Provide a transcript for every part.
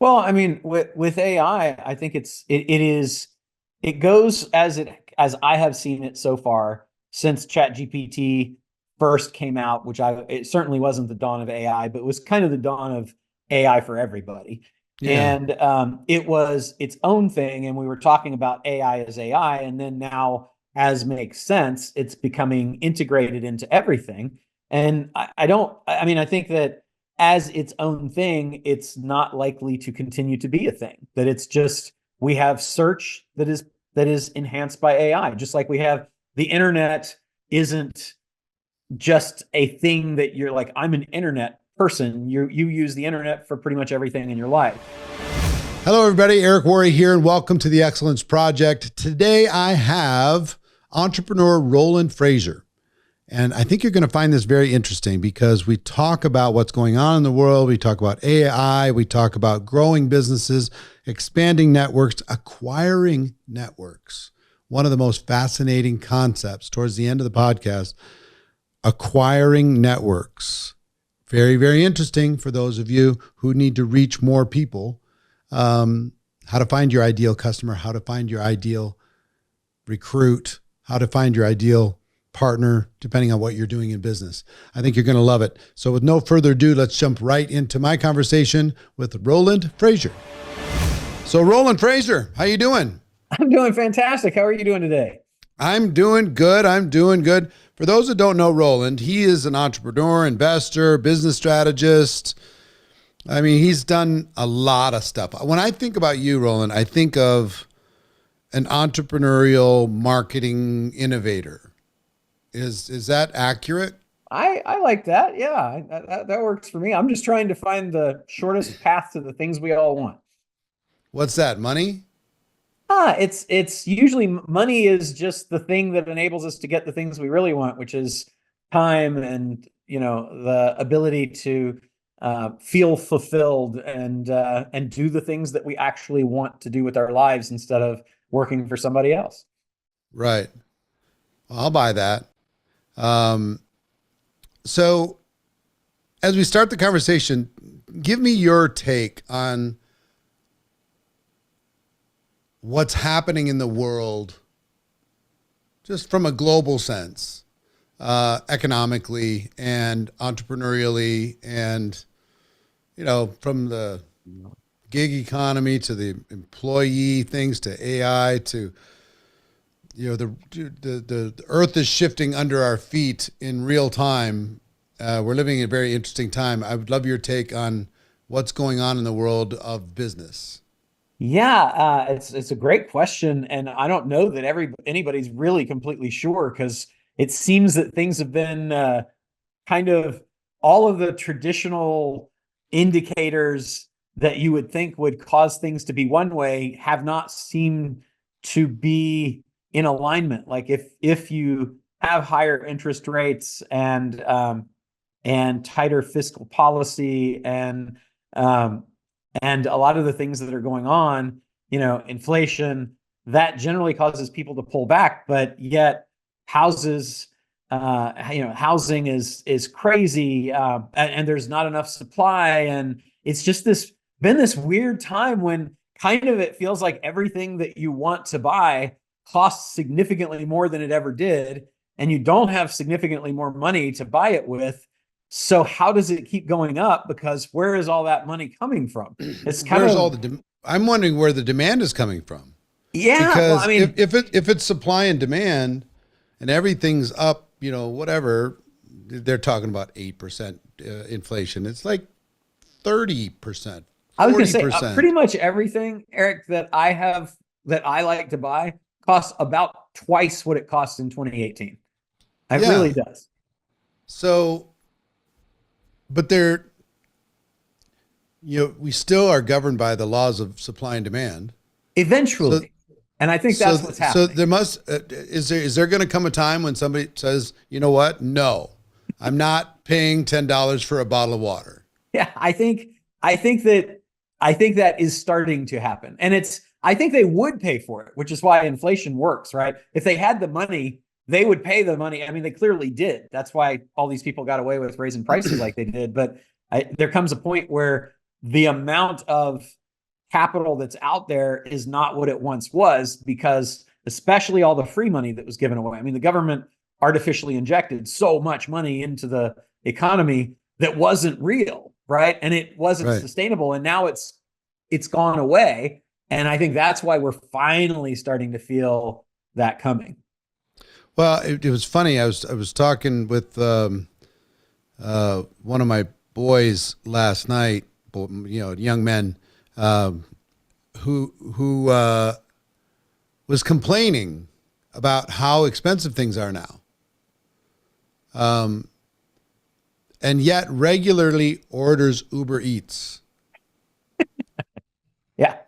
Well, I mean, with AI, I think it goes as I have seen it so far since ChatGPT first came out, which it certainly wasn't the dawn of AI, but it was kind of the dawn of AI for everybody. Yeah. And it was its own thing, and we were talking about AI as AI, and then now, as makes sense, it's becoming integrated into everything. And I don't, I mean, I think that as its own thing, it's not likely to continue to be a thing. That it's just we have search that is enhanced by AI, just like we have the internet isn't just a thing that you're like, I'm an internet person. You use the internet for pretty much everything in your life. Hello, everybody. Eric Worre here, and welcome to the Excellence Project. Today, I have entrepreneur Roland Frasier. And I think you're going to find this very interesting because we talk about what's going on in the world. We talk about AI. We talk about growing businesses, expanding networks, acquiring networks. One of the most fascinating concepts towards the end of the podcast, acquiring networks. Very, very interesting for those of you who need to reach more people. How to find your ideal customer, how to find your ideal recruit, how to find your ideal partner, depending on what you're doing in business. I think you're going to love it. So with no further ado, let's jump right into my conversation with Roland Frasier. So Roland Frasier, how you doing? I'm doing fantastic. How are you doing today? I'm doing good. I'm doing good. For those that don't know Roland, he is an entrepreneur, investor, business strategist. I mean, he's done a lot of stuff. When I think about you, Roland, I think of an entrepreneurial marketing innovator. Is that accurate? I like that. Yeah, that works for me. I'm just trying to find the shortest path to the things we all want. What's that? Money? It's usually money is just the thing that enables us to get the things we really want, which is time and the ability to feel fulfilled and do the things that we actually want to do with our lives instead of working for somebody else. Right. Well, I'll buy that. Um, so as we start the conversation, give me your take on what's happening in the world, just from a global sense, economically and entrepreneurially, and from the gig economy to the employee things to AI to the earth is shifting under our feet in real time. We're living in a very interesting time. I would love your take on what's going on in the world of business. Yeah, it's a great question, and I don't know that anybody's really completely sure because it seems that things have been kind of all of the traditional indicators that you would think would cause things to be one way have not seemed to be in alignment. Like if you have higher interest rates and tighter fiscal policy and a lot of the things that are going on, inflation, that generally causes people to pull back, but yet houses, housing is crazy, and there's not enough supply, and it's just been this weird time when kind of it feels like everything that you want to buy costs significantly more than it ever did, and you don't have significantly more money to buy it with. So how does it keep going up? Because where is all that money coming from? It's kind Where's all of, the I'm wondering where the demand is coming from. yeah. Well, I Because mean, if it's supply and demand and everything's up, whatever, they're talking about 8% inflation. It's like 30%, I was going to say 40%. pretty much everything, Eric, that I like to buy costs about twice what it cost in 2018. It really Yeah. does. So, but we still are governed by the laws of supply and demand. So, Eventually. And I think so, that's what's so happening. there must, is there going to come a time when somebody says, you know what? No, I'm not paying $10 for a bottle of water. Yeah, I think that is starting to happen. And I think they would pay for it, which is why inflation works, right? If they had the money, they would pay the money. I mean, they clearly did. That's why all these people got away with raising prices like they did. But there comes a point where the amount of capital that's out there is not what it once was, because especially all the free money that was given away. I mean, the government artificially injected so much money into the economy that wasn't real, right? And it wasn't sustainable. And now it's gone away. And I think that's why we're finally starting to feel that coming. Well, it was funny. I was talking with one of my boys last night, young men, who was complaining about how expensive things are now. And yet regularly orders Uber Eats. Yeah.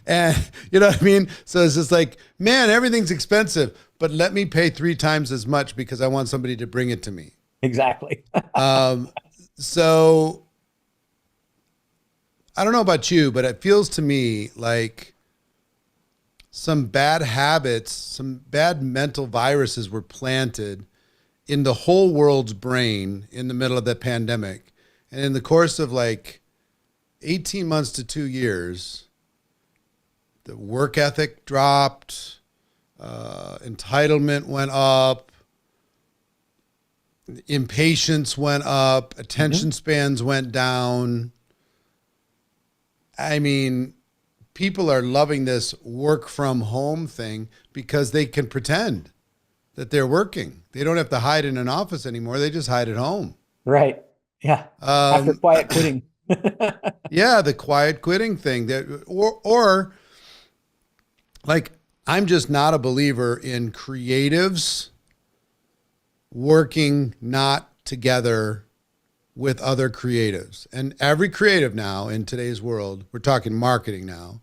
And you know what I mean? So it's just like, man, everything's expensive, but let me pay 3 times as much because I want somebody to bring it to me. Exactly. So I don't know about you, but it feels to me like some bad habits, some bad mental viruses were planted in the whole world's brain in the middle of the pandemic. And in the course of like 18 months to 2 years, the work ethic dropped, entitlement went up, impatience went up, attention spans went down. I mean, people are loving this work from home thing because they can pretend that they're working. They don't have to hide in an office anymore. They just hide at home. Right. Yeah. After quiet quitting. Yeah, the quiet quitting thing. That or like, I'm just not a believer in creatives working not together with other creatives. And every creative now in today's world, we're talking marketing now,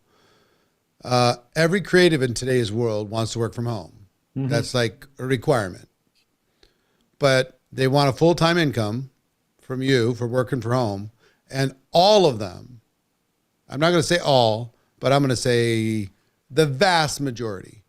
every creative in today's world wants to work from home. That's like a requirement. But they want a full-time income from you for working from home. And all of them, I'm not going to say all, but I'm going to say the vast majority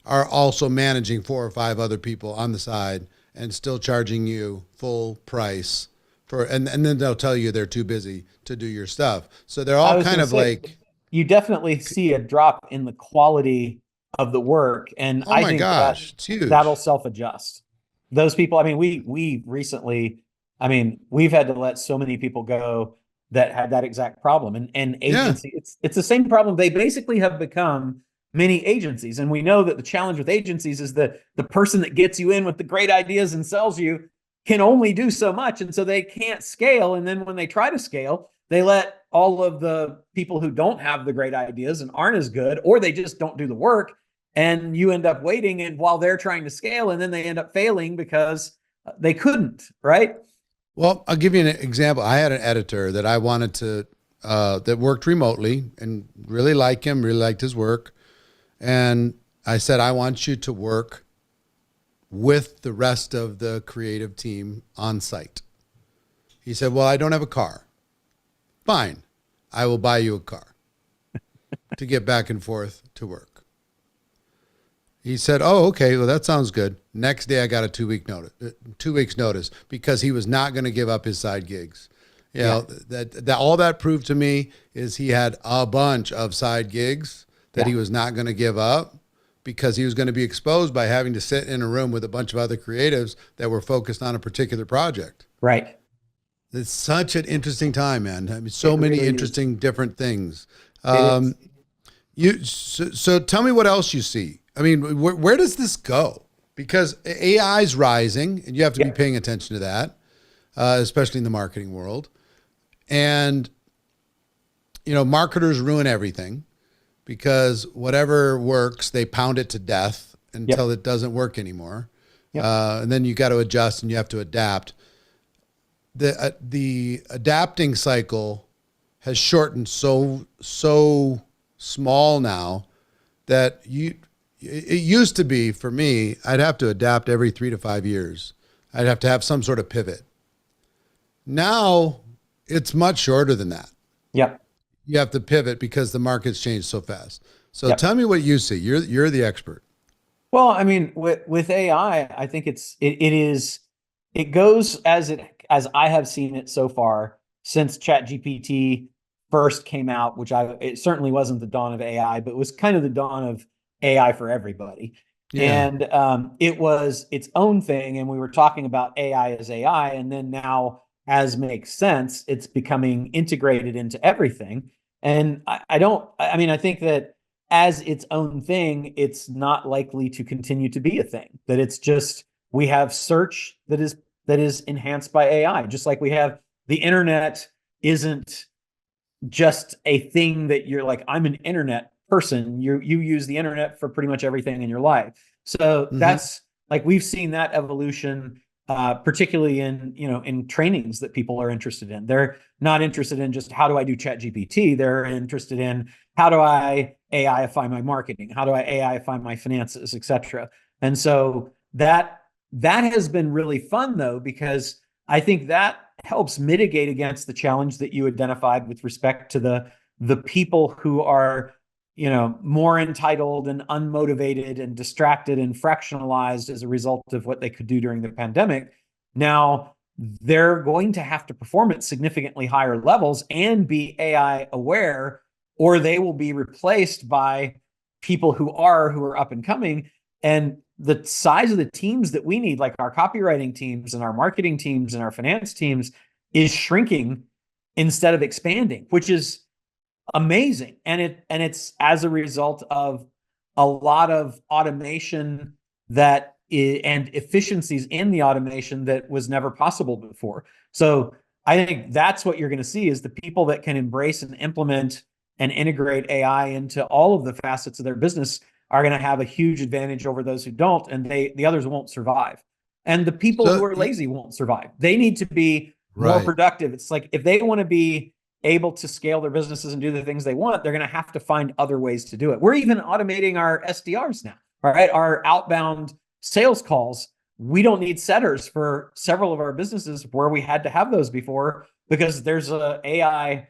are also managing 4 or 5 other people on the side and still charging you full price for, and then they'll tell you they're too busy to do your stuff. So they're all kind of like, you definitely see a drop in the quality of the work. And oh I my think gosh, it's huge. that'll self-adjust. Those people, I mean, we recently, I mean, we've had to let so many people go that had that exact problem. And agency, it's the same problem. They basically have become many agencies. And we know that the challenge with agencies is that the person that gets you in with the great ideas and sells you can only do so much. And so they can't scale. And then when they try to scale, they let all of the people who don't have the great ideas and aren't as good, or they just don't do the work. And you end up waiting, and while they're trying to scale, and then they end up failing because they couldn't, right? Well, I'll give you an example. I had an editor that I wanted to, that worked remotely and really liked him, really liked his work. And I said, I want you to work with the rest of the creative team on site. He said, well, I don't have a car. Fine. I will buy you a car to get back and forth to work. He said, oh, okay, well, that sounds good. Next day, I got a 2 weeks notice because he was not going to give up his side gigs. You know, that all that proved to me is he had a bunch of side gigs that he was not going to give up because he was going to be exposed by having to sit in a room with a bunch of other creatives that were focused on a particular project. Right. It's such an interesting time, man. I mean, so many interesting different things. So tell me what else you see. I mean, where does this go? Because AI is rising, and you have to be paying attention to that, especially in the marketing world. And, you know, marketers ruin everything because whatever works, they pound it to death until it doesn't work anymore. And then you got to adjust and you have to adapt. The adapting cycle has shortened so small now that it used to be, for me, I'd have to adapt every 3 to 5 years. I'd have to have some sort of pivot. Now it's much shorter than that. Yep. You have to pivot because the market's changed so fast. So tell me what you see. You're the expert. Well, I mean, with AI, I think it goes as I have seen it so far since ChatGPT first came out, it certainly wasn't the dawn of AI, but it was kind of the dawn of AI for everybody. Yeah. And it was its own thing. And we were talking about AI as AI. And then now, as makes sense, it's becoming integrated into everything. And I think that as its own thing, it's not likely to continue to be a thing, that it's just, we have search that is enhanced by AI, just like we have the internet isn't just a thing that you're like, I'm an internet person. You use the internet for pretty much everything in your life. So that's like, we've seen that evolution, particularly in trainings that people are interested in. They're not interested in just how do I do chat GPT. They're interested in how do I AIify my marketing? How do I AIify my finances, et cetera? And so that has been really fun though, because I think that helps mitigate against the challenge that you identified with respect to the people who are, more entitled and unmotivated and distracted and fractionalized as a result of what they could do during the pandemic. Now they're going to have to perform at significantly higher levels and be AI aware, or they will be replaced by people who are up and coming. And the size of the teams that we need, like our copywriting teams and our marketing teams and our finance teams, is shrinking instead of expanding, which is amazing. And it's as a result of a lot of automation and efficiencies in the automation that was never possible before. So I think that's what you're going to see, is the people that can embrace and implement and integrate AI into all of the facets of their business are going to have a huge advantage over those who don't, and the others won't survive. And the people who are lazy won't survive. They need to be more productive. It's like, if they want to be able to scale their businesses and do the things they want, they're going to have to find other ways to do it. We're even automating our SDRs now, all right? Our outbound sales calls. We don't need setters for several of our businesses where we had to have those before, because there's a AI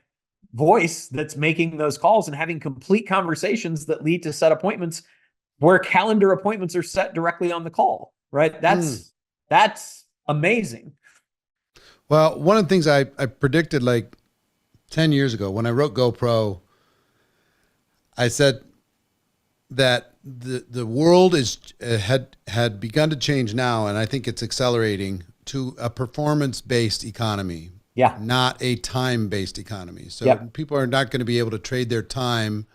voice that's making those calls and having complete conversations that lead to set appointments, where calendar appointments are set directly on the call, right? That's amazing. Well, one of the things I predicted like 10 years ago when I wrote GoPro, I said that the world had begun to change now, and I think it's accelerating to a performance-based economy. Yeah. Not a time-based economy. So people are not going to be able to trade their time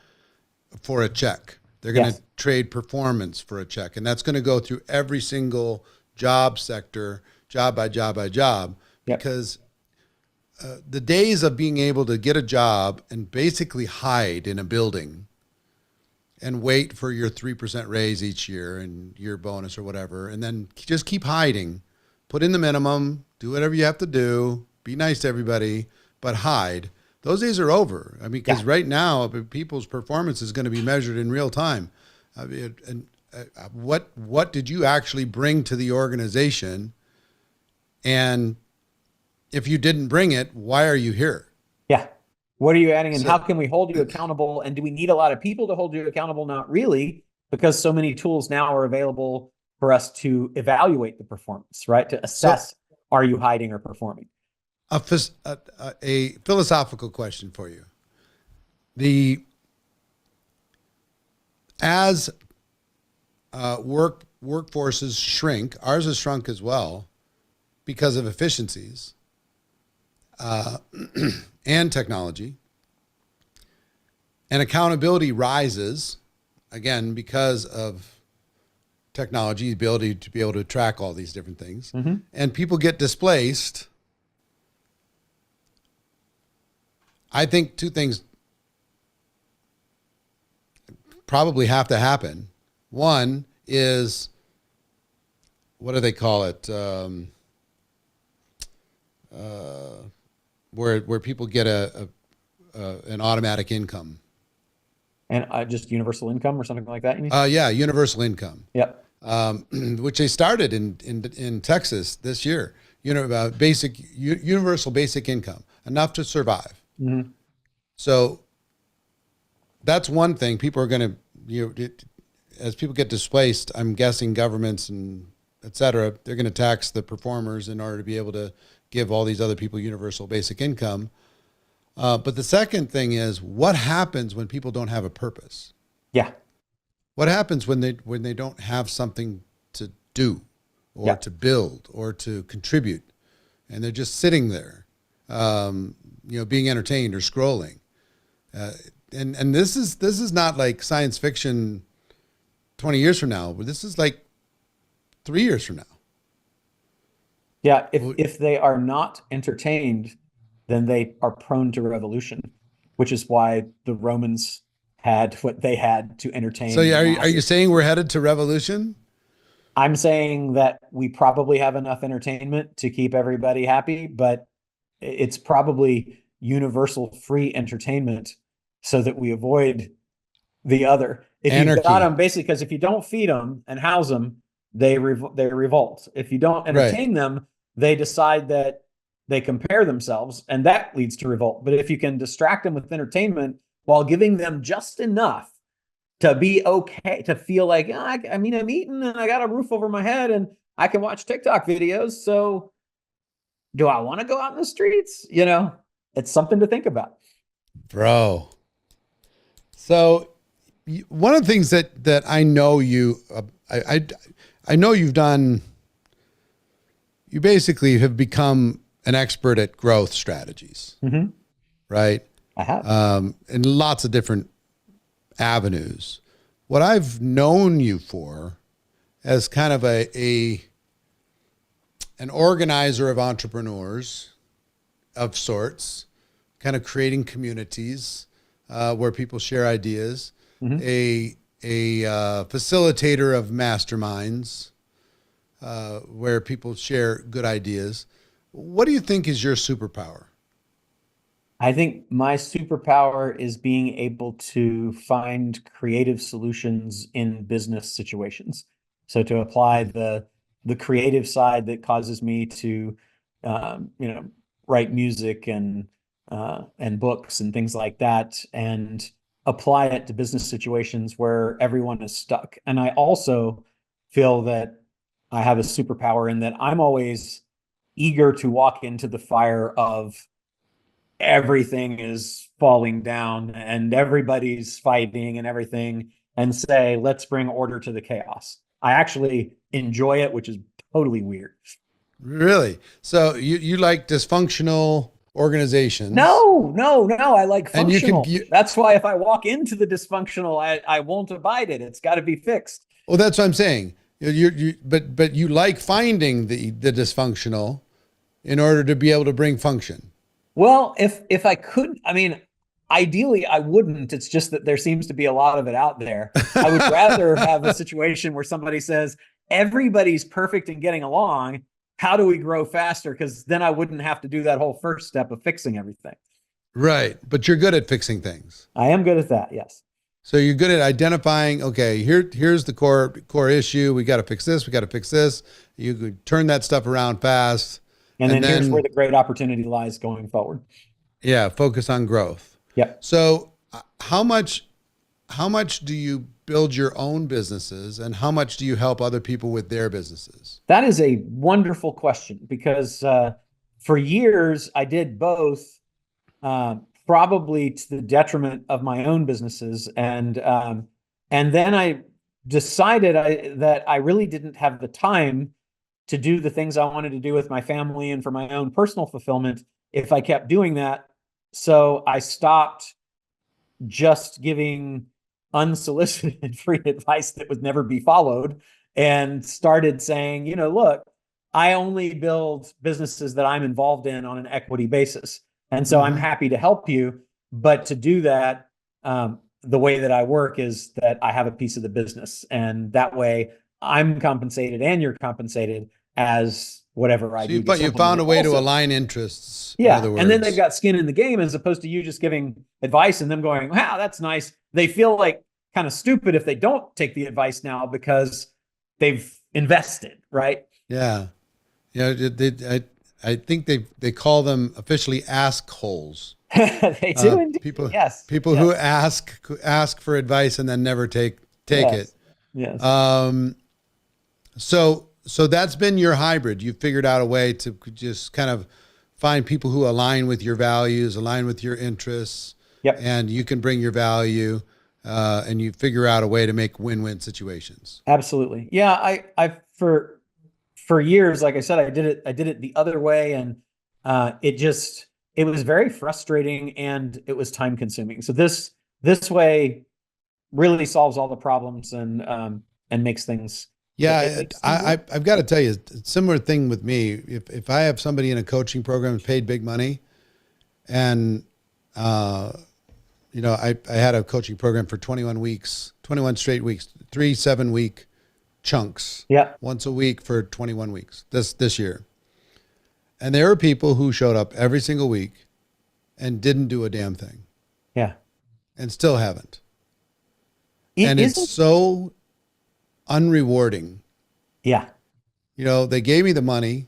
for a check. They're going to trade performance for a check. And that's going to go through every single job sector, job by job by job, because the days of being able to get a job and basically hide in a building and wait for your 3% raise each year and your bonus or whatever, and then just keep hiding, put in the minimum, do whatever you have to do, be nice to everybody, but hide. Those days are over. I mean, because right now, people's performance is going to be measured in real time. I mean, what did you actually bring to the organization? And if you didn't bring it, why are you here? Yeah. What are you adding, and how can we hold you accountable? And do we need a lot of people to hold you accountable? Not really, because so many tools now are available for us to evaluate the performance, right? To assess, are you hiding or performing? A philosophical question for you. As workforces shrink, ours has shrunk as well because of efficiencies and technology, and accountability rises again because of technology, the ability to be able to track all these different things, and people get displaced. I think two things probably have to happen. One is, what do they call it? Where people get an automatic income. And just universal income or something like that, you mean? Yeah, universal income. Yep. Which they started in Texas this year. Universal basic income, enough to survive. So that's one thing. People are going to, as people get displaced, I'm guessing governments and et cetera, they're going to tax the performers in order to be able to give all these other people universal basic income. But the second thing is, what happens when people don't have a purpose? Yeah. What happens when they don't have something to do or Yeah. to build or to contribute, and they're just sitting there, being entertained or scrolling? And this is not like science fiction 20 years from now, but this is like 3 years from now. Yeah. If they are not entertained, then they are prone to revolution, which is why the Romans had what they had to So entertain the are you masses. saying we're headed to revolution? I'm saying that we probably have enough entertainment to keep everybody happy, but it's probably universal free entertainment so that we avoid the other. If you've got Anarchy. them, basically, because if you don't feed them and house them, they revolt. If you don't Right. entertain them, they decide that they compare themselves, and that leads to revolt. But if you can distract them with entertainment while giving them just enough to be okay, to feel like, oh, I mean, I'm eating and I got a roof over my head and I can watch TikTok videos. So do I want to go out in the streets? It's something to think about. Bro. So one of the things that I know I know you've done, you basically have become an expert at growth strategies, Mm-hmm. right? I have. In lots of different avenues. What I've known you for as kind of an organizer of entrepreneurs of sorts, kind of creating communities where people share ideas, Mm-hmm. a facilitator of masterminds where people share good ideas. What do you think is your superpower? I think my superpower is being able to find creative solutions in business situations. So to apply the creative side that causes me to, um, you know, write music and books and things like that, and apply it to business situations where everyone is stuck. And I also feel that I have a superpower in that I'm always eager to walk into the fire of everything is falling down and everybody's fighting and everything, and say, let's bring order to the chaos. I actually enjoy it, which is totally weird. Really? So you like dysfunctional organizations, No, no, no. I like and you can functional. That's why if I walk into the dysfunctional, I won't abide it. It's got to be fixed. well, that's what I'm saying. But you like finding the dysfunctional in order to be able to bring function. Well, if I could, I mean, ideally I wouldn't. It's just that there seems to be a lot of it out there. I would rather have a situation where somebody says everybody's perfect and getting along. How do we grow faster? Because then I wouldn't have to do that whole first step of fixing everything. Right. But you're good at fixing things. I am good at that. Yes. So you're good at identifying, okay, here's the core issue. We got to fix this. We got to fix this. You could turn that stuff around fast. And then here's where then, the great opportunity lies going forward. yeah, focus on growth. Yep. So how much do you build your own businesses, and how much do you help other people with their businesses? That is a wonderful question because for years I did both, probably to the detriment of my own businesses, and then I decided that I really didn't have the time to do the things I wanted to do with my family and for my own personal fulfillment if I kept doing that. So I stopped just giving unsolicited free advice that would never be followed and started saying, look, I only build businesses that I'm involved in on an equity basis. And so I'm Mm-hmm. happy to help you. But to do that, the way that I work is that I have a piece of the business. And that way I'm compensated and you're compensated as whatever I So do to you supplement found it. a way to Also, align interests, in yeah. other And then they've words. got skin in the game as opposed to you just giving advice and them going, wow, that's nice. They feel like kind of stupid if they don't take the advice now because they've invested, right? Yeah. Yeah. I think they call them officially ask holes. They do indeed. People Yes. people who Yes. ask for advice and then never take it. Yes. Yes. Um, so that's been your hybrid. You've figured out a way to just kind of find people who align with your values, align with your interests, Yep. and you can bring your value, and you figure out a way to make win-win situations. Absolutely. Yeah. For years, like I said, I did it the other way. And it was very frustrating and it was time consuming. So this way really solves all the problems and makes things. Yeah, Makes things I've got to tell you, similar thing with me. If I have somebody in a coaching program paid big money, and I had a coaching program for 21 weeks, 21 straight weeks, 3 7-week chunks, Yeah. once a week for 21 weeks this year. And there are people who showed up every single week and didn't do a damn thing, Yeah. and still haven't. It And it's isn't. so unrewarding. Yeah. They gave me the money.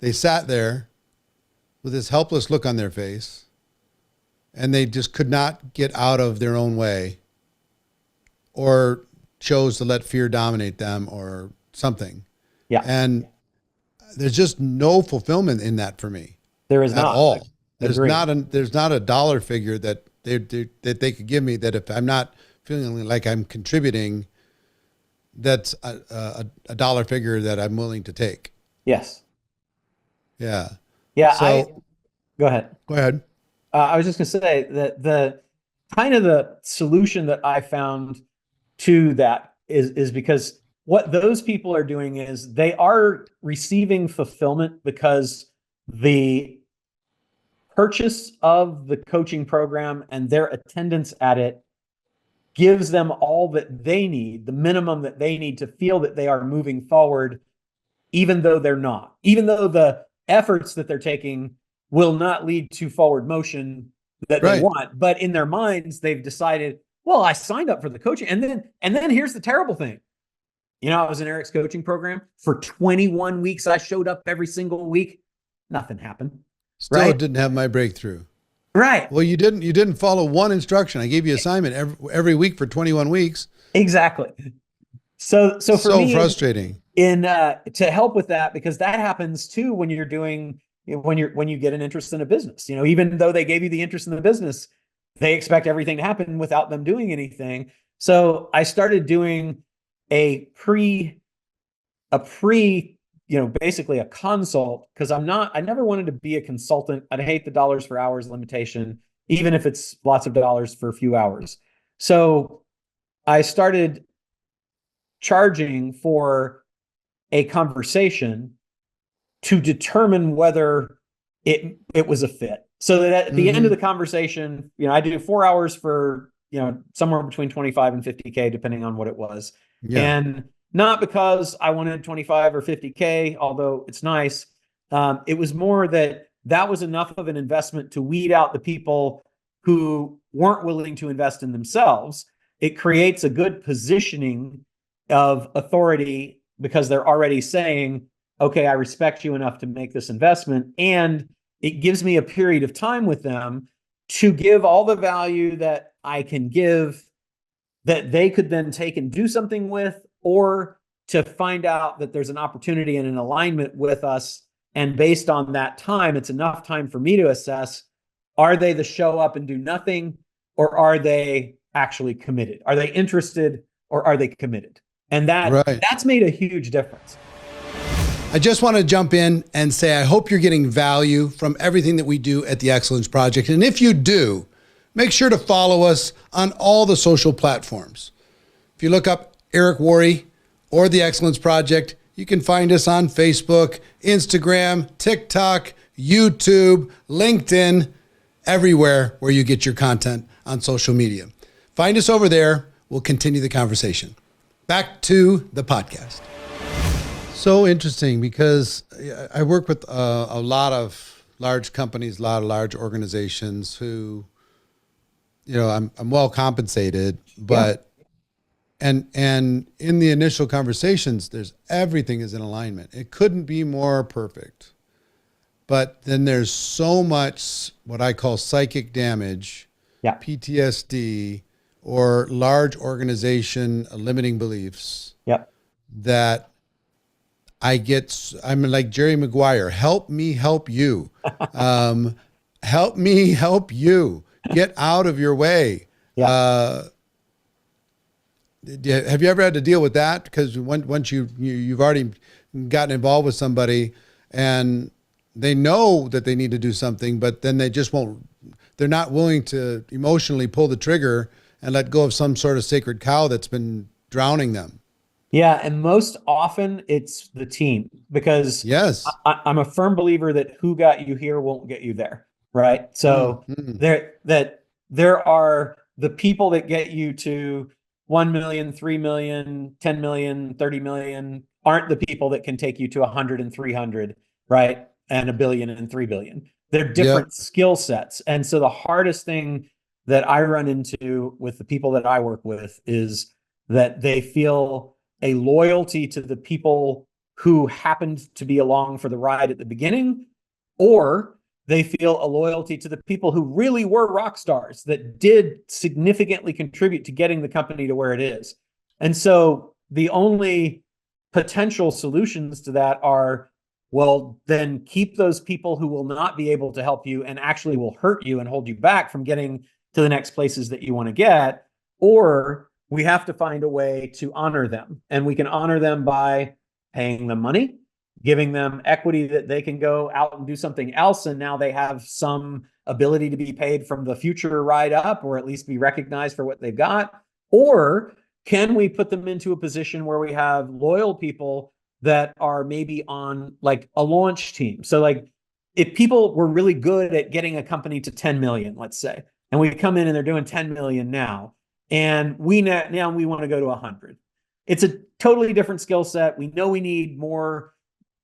They sat there with this helpless look on their face, and they just could not get out of their own way, or chose to let fear dominate them or something. Yeah. And there's just no fulfillment in that for me There is at not. all. Agree. There's not a dollar figure that they could give me that if I'm not feeling like I'm contributing, that's a dollar figure that I'm willing to take. Yes. Yeah. Yeah. So Go ahead. go ahead. I was just going to say that the kind of the solution that I found to that is because what those people are doing is they are receiving fulfillment because the purchase of the coaching program and their attendance at it gives them all that they need, the minimum that they need to feel that they are moving forward, even though they're not, even though the efforts that they're taking will not lead to forward motion that they Right. want. But in their minds, they've decided, well, I signed up for the coaching. And then here's the terrible thing. I was in Eric's coaching program for 21 weeks. I showed up every single week. Nothing happened. Still Right. didn't have my breakthrough. Right. Well, you didn't follow one instruction. I gave you assignment every week for 21 weeks. Exactly. So for So me, frustrating. to help with that, because that happens too when you're doing, when you get an interest in a business, even though they gave you the interest in the business, they expect everything to happen without them doing anything. So I started doing a pre, basically a consult, because I never wanted to be a consultant. I'd hate the dollars for hours limitation, even if it's lots of dollars for a few hours. So I started charging for a conversation to determine whether it was a fit. So that at the end of the conversation, I do 4 hours for, somewhere between 25 and 50K, depending on what it was. Yeah. And not because I wanted 25 or 50K, although it's nice. It was more that was enough of an investment to weed out the people who weren't willing to invest in themselves. It creates a good positioning of authority because they're already saying, okay, I respect you enough to make this investment. And it gives me a period of time with them to give all the value that I can give, that they could then take and do something with, or to find out that there's an opportunity and an alignment with us. And based on that time, it's enough time for me to assess, are they the show up and do nothing, or are they actually committed? Are they interested, or are they committed? And that's made a huge difference. I just want to jump in and say, I hope you're getting value from everything that we do at the Excellence Project. And if you do, make sure to follow us on all the social platforms. If you look up Eric Worre or the Excellence Project, you can find us on Facebook, Instagram, TikTok, YouTube, LinkedIn, everywhere where you get your content on social media. Find us over there. We'll continue the conversation. Back to the podcast. So interesting, because I work with a lot of large companies, a lot of large organizations who, I'm well compensated, but and in the initial conversations, everything is in alignment. It couldn't be more perfect. But then there's so much what I call psychic damage, PTSD, or large organization limiting beliefs that I'm like Jerry Maguire, help me help you. Help me help you. Get out of your way. Yeah. Have you ever had to deal with that? Because once you've already gotten involved with somebody and they know that they need to do something, but then they just won't, they're not willing to emotionally pull the trigger and let go of some sort of sacred cow that's been drowning them. Yeah, and most often it's the team because Yes. I'm a firm believer that who got you here won't get you there, right? So Mm-hmm. there are the people that get you to 1 million, 3 million, 10 million, 30 million aren't the people that can take you to 100 and 300, right? And a billion and 3 billion. They're Yep. different skill sets. And so the hardest thing that I run into with the people that I work with is that they feel a loyalty to the people who happened to be along for the ride at the beginning, or they feel a loyalty to the people who really were rock stars that did significantly contribute to getting the company to where it is. And so the only potential solutions to that are, well, then keep those people who will not be able to help you and actually will hurt you and hold you back from getting to the next places that you want to get, or we have to find a way to honor them. And we can honor them by paying them money, giving them equity that they can go out and do something else. And now they have some ability to be paid from the future ride up, or at least be recognized for what they've got. Or can we put them into a position where we have loyal people that are maybe on like a launch team? So like if people were really good at getting a company to 10 million, let's say, and we come in and they're doing 10 million now, and now we want to go to 100. It's a totally different skill set. We know we need more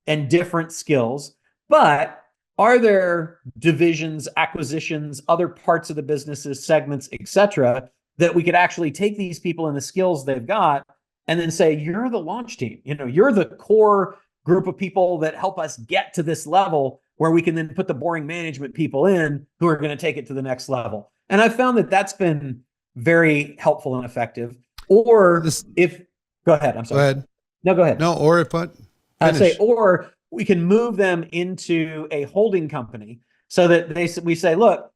and different skills, but are there divisions, acquisitions, other parts of the businesses, segments, etc., that we could actually take these people and the skills they've got and then say, you're the launch team. You're the core group of people that help us get to this level where we can then put the boring management people in who are going to take it to the next level. And I've found that that's been very helpful and effective. Or go ahead. I'm Go sorry. ahead. No, go ahead. No, or if what? I'd say, Finish. or we can move them into a holding company so that we say, look,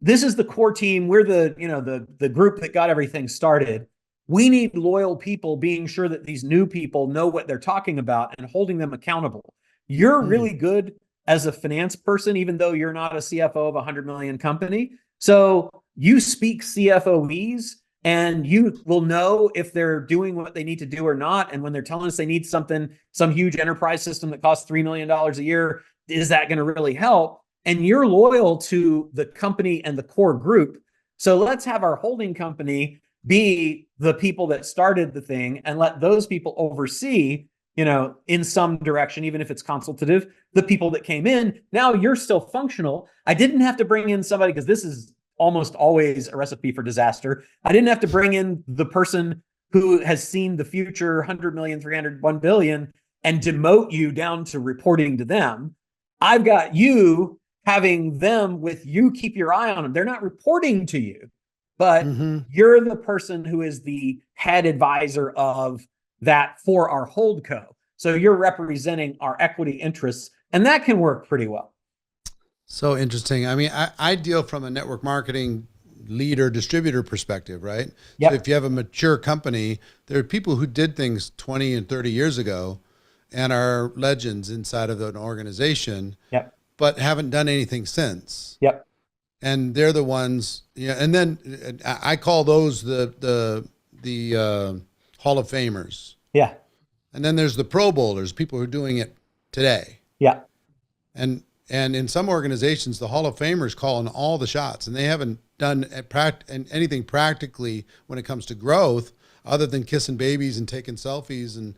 this is the core team. We're the group that got everything started. We need loyal people being sure that these new people know what they're talking about and holding them accountable. You're really good as a finance person, even though you're not a CFO of a 100 million company. So you speak CFOEs and you will know if they're doing what they need to do or not. And when they're telling us they need something, some huge enterprise system that costs $3 million a year, is that going to really help? And you're loyal to the company and the core group. So let's have our holding company be the people that started the thing and let those people oversee, in some direction, even if it's consultative, the people that came in. Now you're still functional. I didn't have to bring in somebody, because this is almost always a recipe for disaster. I didn't have to bring in the person who has seen the future 100 million, 300, 1 billion and demote you down to reporting to them. I've got you having them with you, keep your eye on them. They're not reporting to you, but you're the person who is the head advisor of that for our holdco. So you're representing our equity interests, and that can work pretty well. So interesting. I mean, I deal from a network marketing leader distributor perspective, right? Yep. So if you have a mature company, there are people who did things 20 and 30 years ago and are legends inside of an organization, Yep. but haven't done anything since. Yep. And they're the ones, and then I call those the Hall of Famers. Yeah. And then there's the Pro Bowlers, people who are doing it today. Yeah. And in some organizations, the Hall of Famers calling all the shots, and they haven't done anything practically when it comes to growth, other than kissing babies and taking selfies and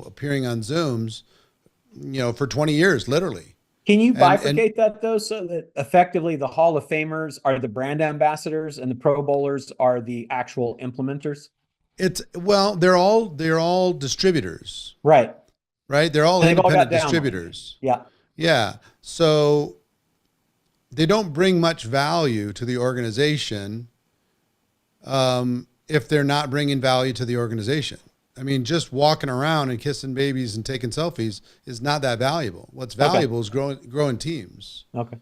appearing on Zooms, for 20 years, literally. Can you bifurcate that though, so that effectively the Hall of Famers are the brand ambassadors and the Pro Bowlers are the actual implementers? They're all distributors, right? They're all independent distributors. Yeah. Yeah. So they don't bring much value to the organization if they're not bringing value to the organization. I mean, just walking around and kissing babies and taking selfies is not that valuable. What's valuable is growing teams. Okay.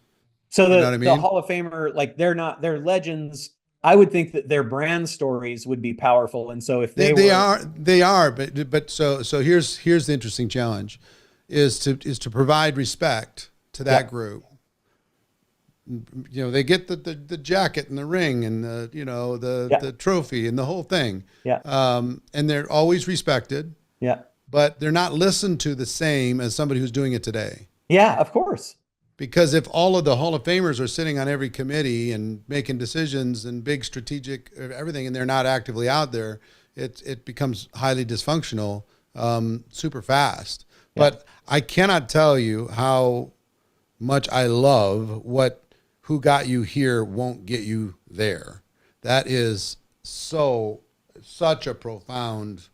So You know what I the mean? Hall of Famer, like they're legends. I would think that their brand stories would be powerful. And so if They are, but here's the interesting challenge is to provide respect to that group. You know, they get the jacket and the ring and the trophy and the whole thing. Yeah. And they're always respected. Yeah. But they're not listened to the same as somebody who's doing it today. Yeah, of course. Because if all of the Hall of Famers are sitting on every committee and making decisions and big strategic everything, and they're not actively out there, it becomes highly dysfunctional super fast. Yeah. But I cannot tell you how much I love who got you here won't get you there. That is such a profound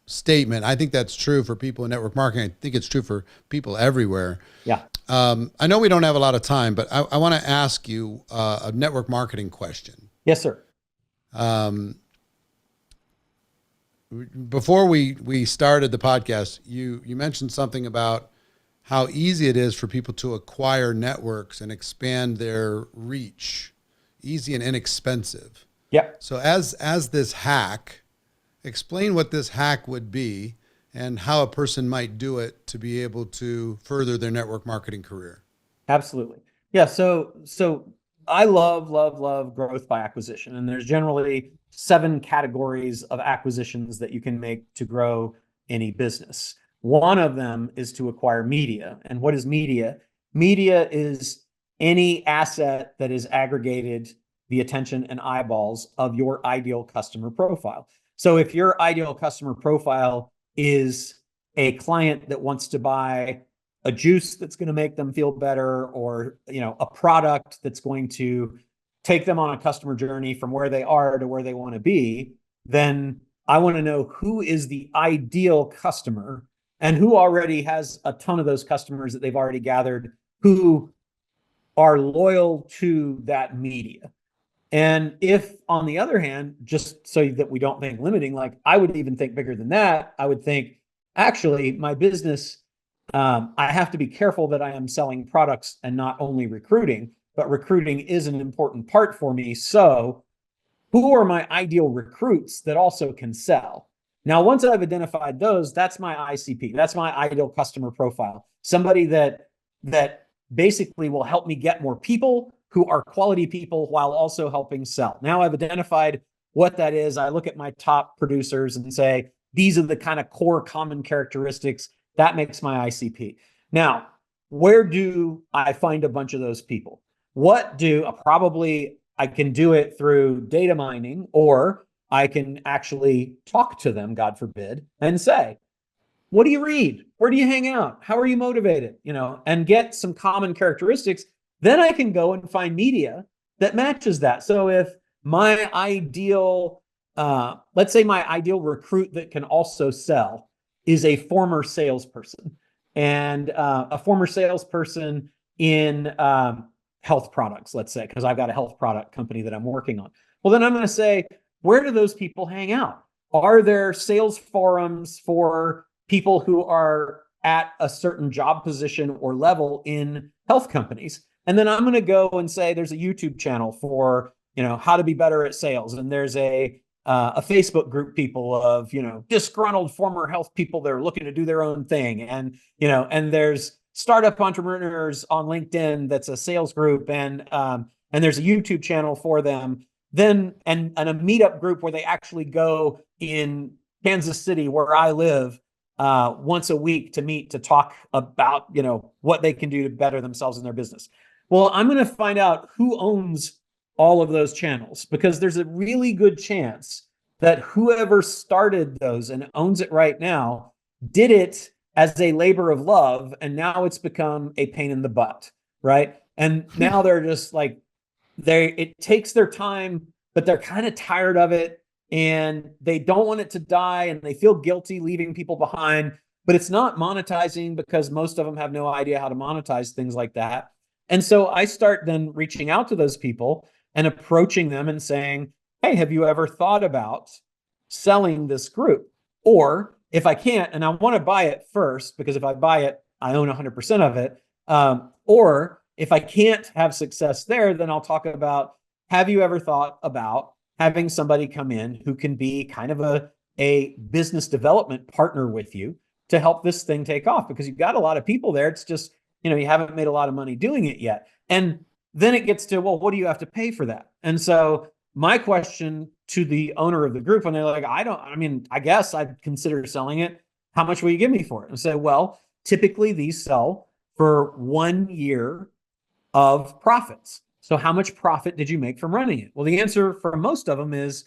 statement. I think that's true for people in network marketing. I think it's true for people everywhere. Yeah. I know we don't have a lot of time, but I want to ask you a network marketing question. Yes, sir. Before we started the podcast, you mentioned something about how easy it is for people to acquire networks and expand their reach, easy and inexpensive. Yeah. So as this hack, explain what this hack would be and how a person might do it to be able to further their network marketing career. Absolutely. Yeah. So I love growth by acquisition. And there's generally 7 categories of acquisitions that you can make to grow any business. One of them is to acquire media. And what is media? Media is any asset that is aggregated the attention and eyeballs of your ideal customer profile. So if your ideal customer profile is a client that wants to buy a juice that's going to make them feel better, or a product that's going to take them on a customer journey from where they are to where they want to be, then I want to know who is the ideal customer and who already has a ton of those customers that they've already gathered who are loyal to that media. And if, on the other hand, just so that we don't think limiting, like I would even think bigger than that, I would think, actually, my business, I have to be careful that I am selling products and not only recruiting, but recruiting is an important part for me. So who are my ideal recruits that also can sell? Now, once I've identified those, that's my ICP. That's my ideal customer profile. Somebody that basically will help me get more people who are quality people while also helping sell. Now I've identified what that is. I look at my top producers and say, these are the kind of core common characteristics that makes my ICP. Now, where do I find a bunch of those people? I can do it through data mining, or I can actually talk to them, God forbid, and say, what do you read? Where do you hang out? How are you motivated? And get some common characteristics. Then I can go and find media that matches that. So if my ideal, let's say my ideal recruit that can also sell is a former salesperson, and a former salesperson in health products, let's say, because I've got a health product company that I'm working on. Well, then I'm going to say, where do those people hang out? Are there sales forums for people who are at a certain job position or level in health companies? And then I'm going to go and say, there's a YouTube channel for, how to be better at sales. And there's a Facebook group people of, disgruntled former health people that are looking to do their own thing. And, and there's startup entrepreneurs on LinkedIn that's a sales group. And there's a YouTube channel for them. Then, and a meetup group where they actually go in Kansas City, where I live, once a week to meet to talk about, what they can do to better themselves in their business. Well, I'm going to find out who owns all of those channels, because there's a really good chance that whoever started those and owns it right now did it as a labor of love, and now it's become a pain in the butt, right? And now they're just like, it takes their time, but they're kind of tired of it, and they don't want it to die, and they feel guilty leaving people behind, but it's not monetizing because most of them have no idea how to monetize things like that. And so I start then reaching out to those people and approaching them and saying, hey, have you ever thought about selling this group. Or if I can't, and I want to buy it first, because if I buy it, I own 100% of it. Or if I can't have success there, then I'll talk about, have you ever thought about having somebody come in who can be kind of a business development partner with you to help this thing take off? Because you've got a lot of people there. It's just, you haven't made a lot of money doing it yet. And then it gets to, well, what do you have to pay for that? And so my question to the owner of the group, when they're like, I guess I'd consider selling it. How much will you give me for it? And say, well, typically these sell for 1 year of profits. So how much profit did you make from running it? Well, the answer for most of them is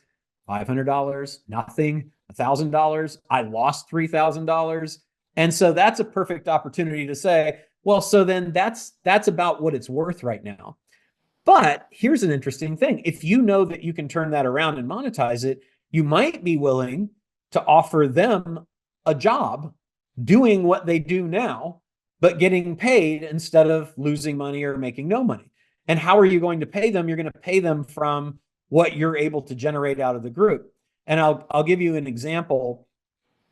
$500, nothing, $1,000. I lost $3,000. And so that's a perfect opportunity to say, well, so then that's about what it's worth right now. But here's an interesting thing. If you know that you can turn that around and monetize it, you might be willing to offer them a job doing what they do now, but getting paid instead of losing money or making no money. And how are you going to pay them? You're going to pay them from what you're able to generate out of the group. And I'll give you an example.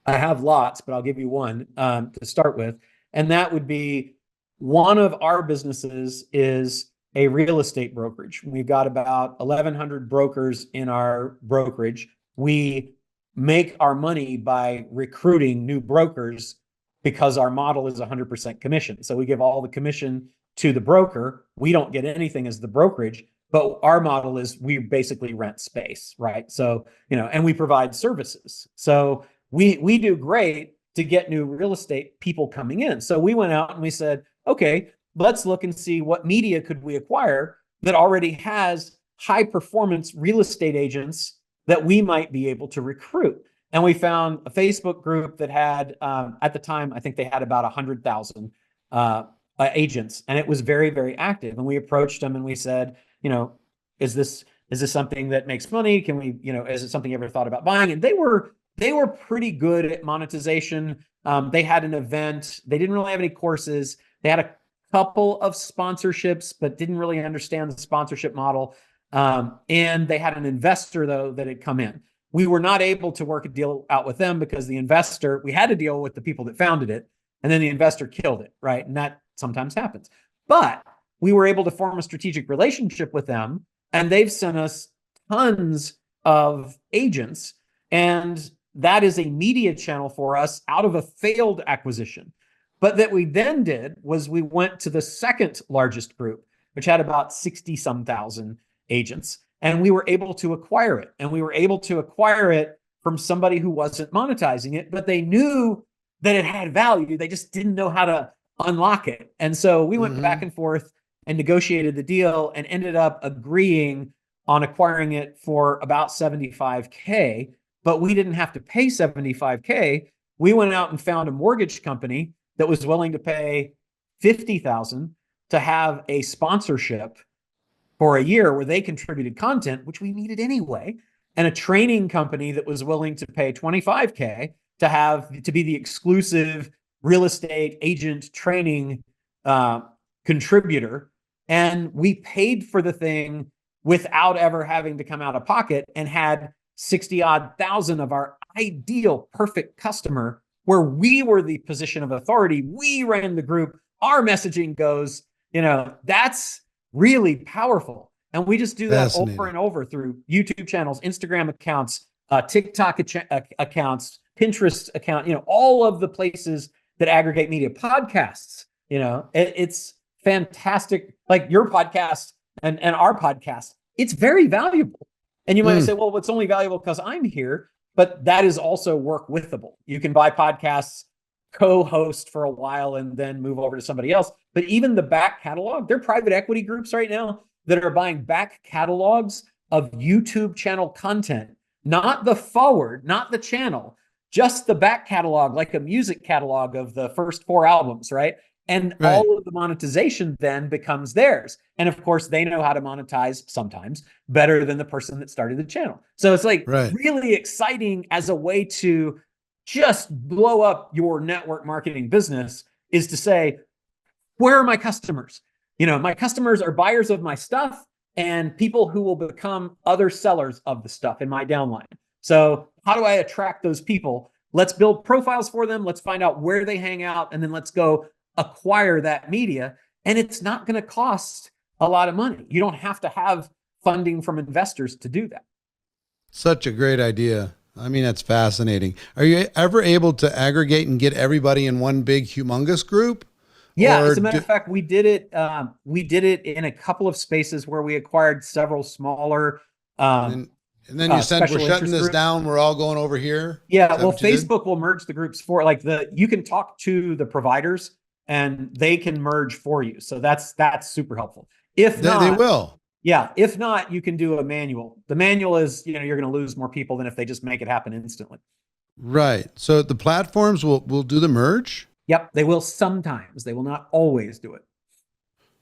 I have lots, but I'll give you one to start with. And that would be, one of our businesses is a real estate brokerage. We've got about 1,100 brokers in our brokerage. We make our money by recruiting new brokers because our model is 100% commission. So we give all the commission to the broker. We don't get anything as the brokerage, but our model is we basically rent space, right? So, and we provide services. So we do great to get new real estate people coming in. So we went out and we said, okay, let's look and see what media could we acquire that already has high performance real estate agents that we might be able to recruit. And we found a Facebook group that had, at the time, I think they had about 100,000 agents, and it was very, very active. And we approached them and we said, is this something that makes money? Can we, is it something you ever thought about buying? And they were pretty good at monetization. They had an event. They didn't really have any courses. They had a couple of sponsorships, but didn't really understand the sponsorship model. And they had an investor, though, that had come in. We were not able to work a deal out with them because the investor, we had to deal with the people that founded it, and then the investor killed it, right? And that sometimes happens. But we were able to form a strategic relationship with them, and they've sent us tons of agents. And that is a media channel for us out of a failed acquisition. But that we then did was we went to the second largest group, which had about 60 some thousand agents, and we were able to acquire it. And we were able to acquire it from somebody who wasn't monetizing it, but they knew that it had value. They just didn't know how to unlock it. And so we went back and forth and negotiated the deal and ended up agreeing on acquiring it for about $75K, but we didn't have to pay $75K. We went out and found a mortgage company that was willing to pay $50,000 to have a sponsorship for a year where they contributed content, which we needed anyway, and a training company that was willing to pay $25K to be the exclusive real estate agent training contributor. And we paid for the thing without ever having to come out of pocket, and had 60 odd thousand of our ideal perfect customer, where we were the position of authority. We ran the group. Our messaging goes, that's really powerful. And we just do that over and over through YouTube channels, Instagram accounts, TikTok accounts, Pinterest account, all of the places that aggregate media, podcasts. It's fantastic. Like your podcast and our podcast, it's very valuable. And you might say, well, it's only valuable because I'm here, but that is also work withable. You can buy podcasts, co-host for a while, and then move over to somebody else. But even the back catalog, there are private equity groups right now that are buying back catalogs of YouTube channel content, not the forward, not the channel, just the back catalog, like a music catalog of the first 4 albums, right? And all of the monetization then becomes theirs. And of course, they know how to monetize sometimes better than the person that started the channel. So it's like really exciting as a way to just blow up your network marketing business, is to say, where are my customers? My customers are buyers of my stuff and people who will become other sellers of the stuff in my downline. So how do I attract those people? Let's build profiles for them. Let's find out where they hang out, and then let's go acquire that media. And it's not going to cost a lot of money. You don't have to have funding from investors to do that. Such a great idea. I mean, that's fascinating. Are you ever able to aggregate and get everybody in one big, humongous group? Yeah, as a matter of fact, we did it. We did it in a couple of spaces where we acquired several smaller. And then you said, we're shutting this down. We're all going over here. Yeah, well, Facebook will merge the groups for you can talk to the providers and they can merge for you. So that's super helpful. If not, they will. Yeah. If not, you can do a manual. The manual is, you're going to lose more people than if they just make it happen instantly. Right. So the platforms will do the merge? Yep. They will sometimes. They will not always do it.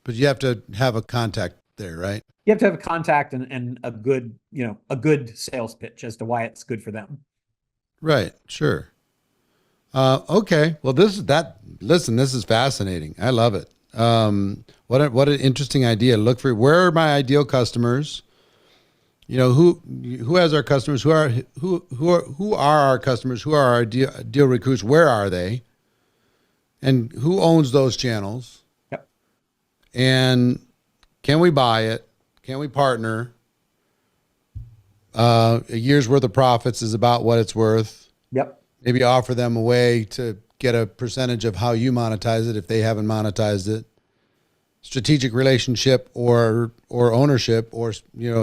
But you have to have a contact there, right? You have to have a contact and a good, a good sales pitch as to why it's good for them. Right. Sure. Okay. Well, this is fascinating. I love it. What an interesting idea. Look for, where are my ideal customers? Who has our customers? Who are our customers? Who are our ideal recruits? Where are they? And who owns those channels? Yep. And can we buy it? Can we partner? A year's worth of profits is about what it's worth. Yep. Maybe offer them a way to get a percentage of how you monetize it if they haven't monetized it. Strategic relationship or ownership, or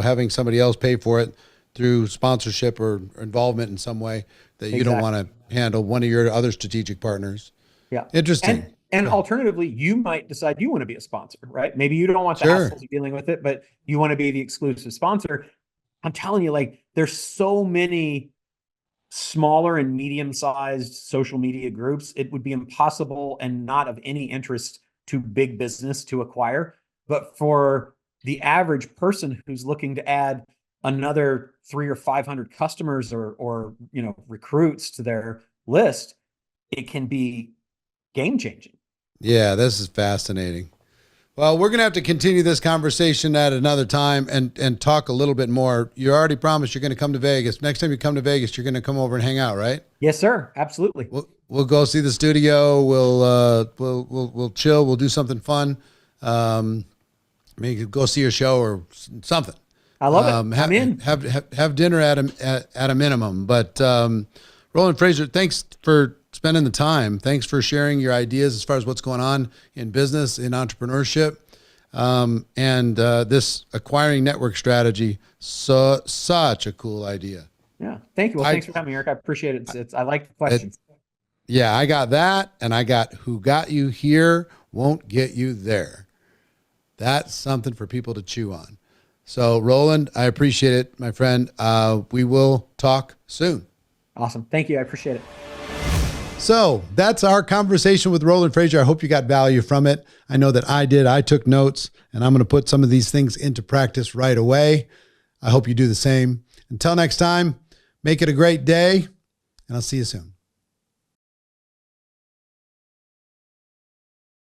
having somebody else pay for it through sponsorship or involvement in some way that you don't want to handle, one of your other strategic partners. Yeah. Interesting. And alternatively, you might decide you want to be a sponsor, right? Maybe you don't want the hassles of dealing with it, but you want to be the exclusive sponsor. I'm telling you, there's so many smaller and medium-sized social media groups. It would be impossible and not of any interest to big business to acquire. But for the average person who's looking to add another 300 or 500 customers or recruits to their list, it can be game changing. Yeah, this is fascinating. Well, we're going to have to continue this conversation at another time and talk a little bit more. You already promised you're going to come to Vegas. Next time you come to Vegas, you're going to come over and hang out, right? Yes, sir. Absolutely. We'll go see the studio. We'll chill. We'll do something fun. Maybe go see your show or something. I love it. I'm in. Have dinner at a minimum. But Roland Frasier, thanks for spending the time. Thanks for sharing your ideas as far as what's going on in business, in entrepreneurship, and this acquiring network strategy. So such a cool idea. Yeah. Thank you. Well, thanks for having me, Eric. I appreciate it. I like the questions. Yeah, I got that. And I got who got you here won't get you there. That's something for people to chew on. So Roland, I appreciate it, my friend. We will talk soon. Awesome. Thank you. I appreciate it. So that's our conversation with Roland Frasier. I hope you got value from it. I know that I did. I took notes, and I'm going to put some of these things into practice right away. I hope you do the same. Until next time, make it a great day, and I'll see you soon.